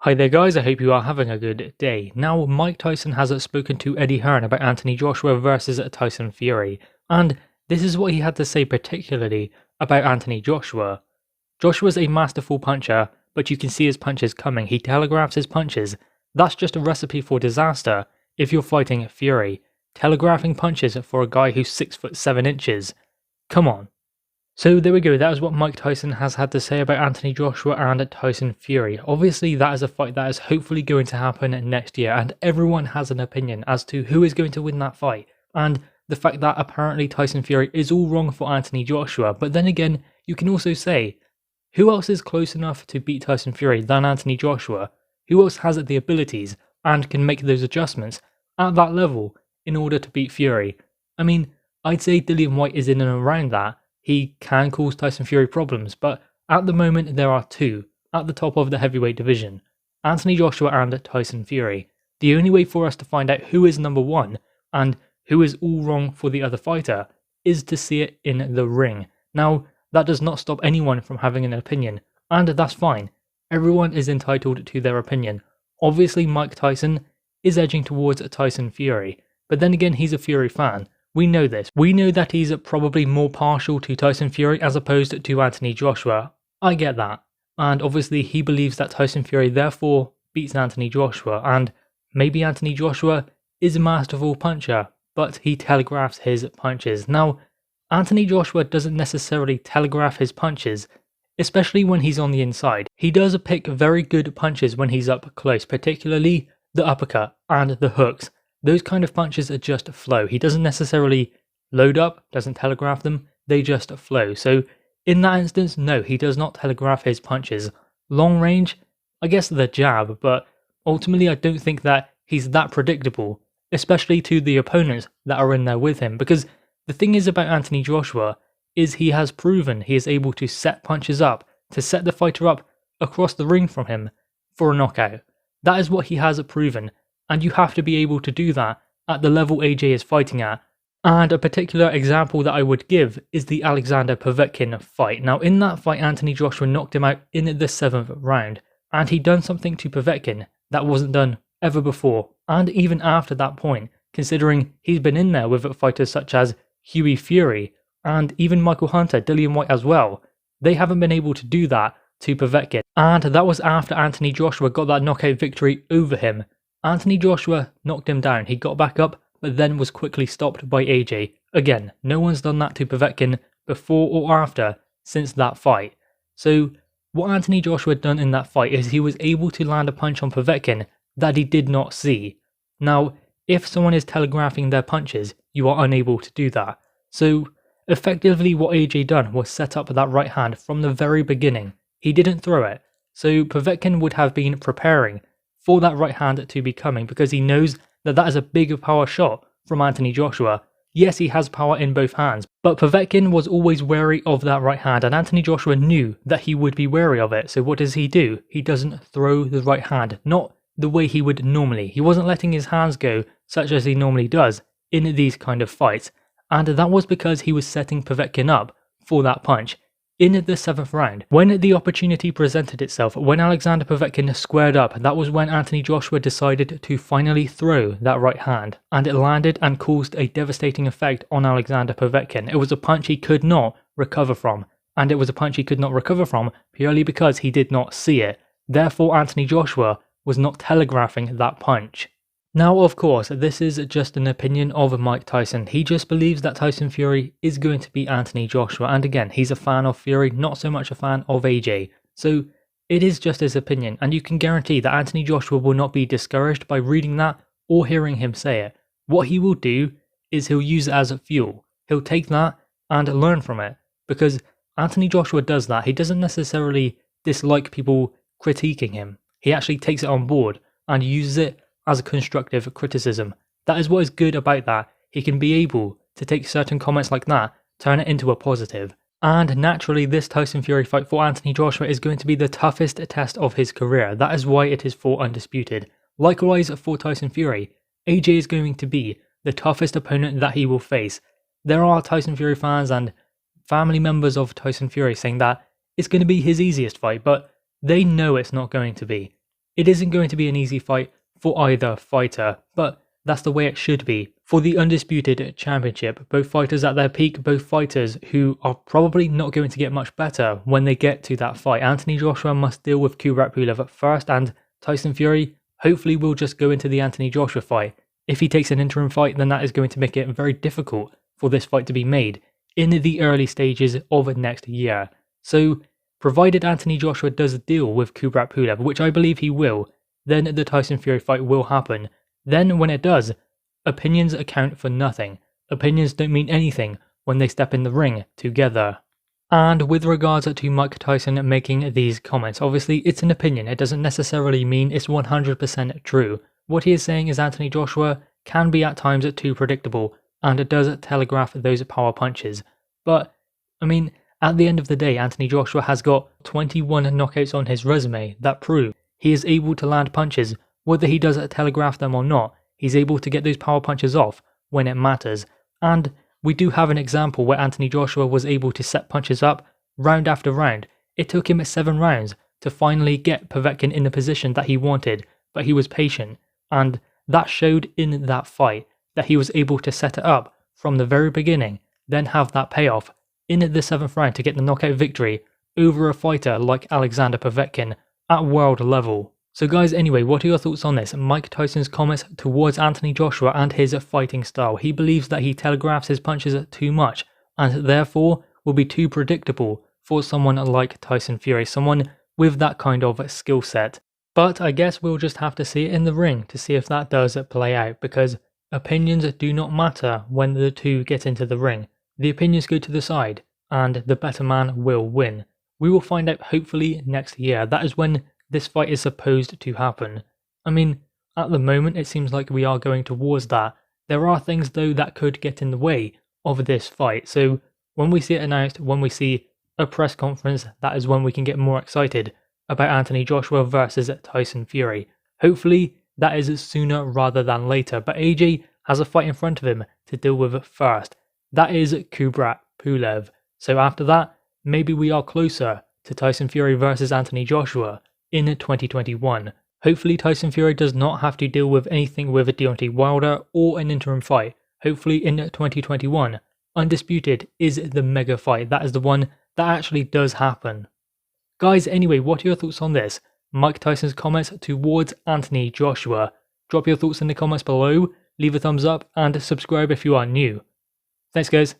Hi there guys, I hope you are having a good day. Now, Mike Tyson has spoken to Eddie Hearn about Anthony Joshua versus Tyson Fury, and this is what he had to say particularly about Anthony Joshua. Joshua's a masterful puncher, but you can see his punches coming. He telegraphs his punches. That's just a recipe for disaster if you're fighting Fury. Telegraphing punches for a guy who's 6'7". Come on. So there we go, that is what Mike Tyson has had to say about Anthony Joshua and Tyson Fury. Obviously that is a fight that is hopefully going to happen next year, and everyone has an opinion as to who is going to win that fight. And the fact that apparently Tyson Fury is all wrong for Anthony Joshua, but then again, you can also say, who else is close enough to beat Tyson Fury than Anthony Joshua? Who else has the abilities and can make those adjustments at that level in order to beat Fury? I mean, I'd say Dillian Whyte is in and around that. He can cause Tyson Fury problems, but at the moment there are two at the top of the heavyweight division, Anthony Joshua and Tyson Fury. The only way for us to find out who is number one and who is all wrong for the other fighter is to see it in the ring. Now, that does not stop anyone from having an opinion, and that's fine. Everyone is entitled to their opinion. Obviously Mike Tyson is edging towards Tyson Fury, but then again he's a Fury fan. We know this. We know that he's probably more partial to Tyson Fury as opposed to Anthony Joshua. I get that. And obviously he believes that Tyson Fury therefore beats Anthony Joshua, and maybe Anthony Joshua is a masterful puncher, but he telegraphs his punches. Now, Anthony Joshua doesn't necessarily telegraph his punches, especially when he's on the inside. He does pick very good punches when he's up close, particularly the uppercut and the hooks. Those kind of punches are just flow. He doesn't necessarily load up, doesn't telegraph them, they just flow. So in that instance, no, he does not telegraph his punches. Long range, I guess the jab, but ultimately I don't think that he's that predictable, especially to the opponents that are in there with him, because the thing is about Anthony Joshua is he has proven he is able to set punches up, to set the fighter up across the ring from him for a knockout. That is what he has proven. And you have to be able to do that at the level AJ is fighting at. And a particular example that I would give is the Alexander Povetkin fight. Now in that fight, Anthony Joshua knocked him out in the 7th round, and he'd done something to Povetkin that wasn't done ever before, and even after that point, considering he's been in there with fighters such as Hughie Fury, and even Michael Hunter, Dillian Whyte as well. They haven't been able to do that to Povetkin, and that was after Anthony Joshua got that knockout victory over him. Anthony Joshua knocked him down, he got back up, but then was quickly stopped by AJ. Again, no one's done that to Povetkin before or after since that fight. So what Anthony Joshua had done in that fight is he was able to land a punch on Povetkin that he did not see. Now, if someone is telegraphing their punches, you are unable to do that. So effectively what AJ done was set up that right hand from the very beginning. He didn't throw it. So Povetkin would have been preparing for that right hand to be coming, because he knows that that is a big power shot from Anthony Joshua. Yes, he has power in both hands, but Povetkin was always wary of that right hand, and Anthony Joshua knew that he would be wary of it. So what does he do? He doesn't throw the right hand, not the way he would normally. He wasn't letting his hands go such as he normally does in these kind of fights, and that was because he was setting Povetkin up for that punch. In the 7th round, when the opportunity presented itself, when Alexander Povetkin squared up, that was when Anthony Joshua decided to finally throw that right hand, and it landed and caused a devastating effect on Alexander Povetkin. It was a punch he could not recover from, and it was a punch he could not recover from purely because he did not see it. Therefore, Anthony Joshua was not telegraphing that punch. Now, of course, this is just an opinion of Mike Tyson. He just believes that Tyson Fury is going to beat Anthony Joshua. And again, he's a fan of Fury, not so much a fan of AJ. So it is just his opinion. And you can guarantee that Anthony Joshua will not be discouraged by reading that or hearing him say it. What he will do is he'll use it as fuel. He'll take that and learn from it. Because Anthony Joshua does that. He doesn't necessarily dislike people critiquing him. He actually takes it on board and uses it as a constructive criticism. That is what is good about that. He can be able to take certain comments like that, turn it into a positive. And naturally, this Tyson Fury fight for Anthony Joshua is going to be the toughest test of his career. That is why it is for undisputed. Likewise for Tyson Fury, AJ is going to be the toughest opponent that he will face. There are Tyson Fury fans and family members of Tyson Fury saying that it's going to be his easiest fight, but they know it's not going to be. it isn't going to be an easy fight for either fighter, but that's the way it should be. For the undisputed championship, both fighters at their peak, both fighters who are probably not going to get much better when they get to that fight. Anthony Joshua must deal with Kubrat Pulev first, and Tyson Fury hopefully will just go into the Anthony Joshua fight. If he takes an interim fight, then that is going to make it very difficult for this fight to be made in the early stages of next year. So, provided Anthony Joshua does deal with Kubrat Pulev, which I believe he will, then the Tyson Fury fight will happen. Then when it does, opinions account for nothing. Opinions don't mean anything when they step in the ring together. And with regards to Mike Tyson making these comments, obviously it's an opinion, it doesn't necessarily mean it's 100% true. What he is saying is Anthony Joshua can be at times too predictable, and it does telegraph those power punches. But, I mean, at the end of the day, Anthony Joshua has got 21 knockouts on his resume that prove he is able to land punches, whether he does telegraph them or not. He's able to get those power punches off when it matters. And we do have an example where Anthony Joshua was able to set punches up round after round. It took him 7 rounds to finally get Povetkin in the position that he wanted, but he was patient. And that showed in that fight that he was able to set it up from the very beginning, then have that payoff in the 7th round to get the knockout victory over a fighter like Alexander Povetkin at world level. So guys, anyway, what are your thoughts on this? Mike Tyson's comments towards Anthony Joshua and his fighting style. He believes that he telegraphs his punches too much and therefore will be too predictable for someone like Tyson Fury, someone with that kind of skill set. But I guess we'll just have to see it in the ring to see if that does play out, because opinions do not matter when the two get into the ring. The opinions go to the side and the better man will win. We will find out hopefully next year. That is when this fight is supposed to happen. I mean, at the moment it seems like we are going towards that. There are things though that could get in the way of this fight. So when we see it announced, when we see a press conference, that is when we can get more excited about Anthony Joshua versus Tyson Fury. Hopefully that is sooner rather than later, but AJ has a fight in front of him to deal with first. That is Kubrat Pulev. So after that, maybe we are closer to Tyson Fury versus Anthony Joshua in 2021. Hopefully Tyson Fury does not have to deal with anything with Deontay Wilder or an interim fight. Hopefully in 2021, Undisputed is the mega fight. That is the one that actually does happen. Guys, anyway, what are your thoughts on this? Mike Tyson's comments towards Anthony Joshua. Drop your thoughts in the comments below, leave a thumbs up and subscribe if you are new. Thanks guys.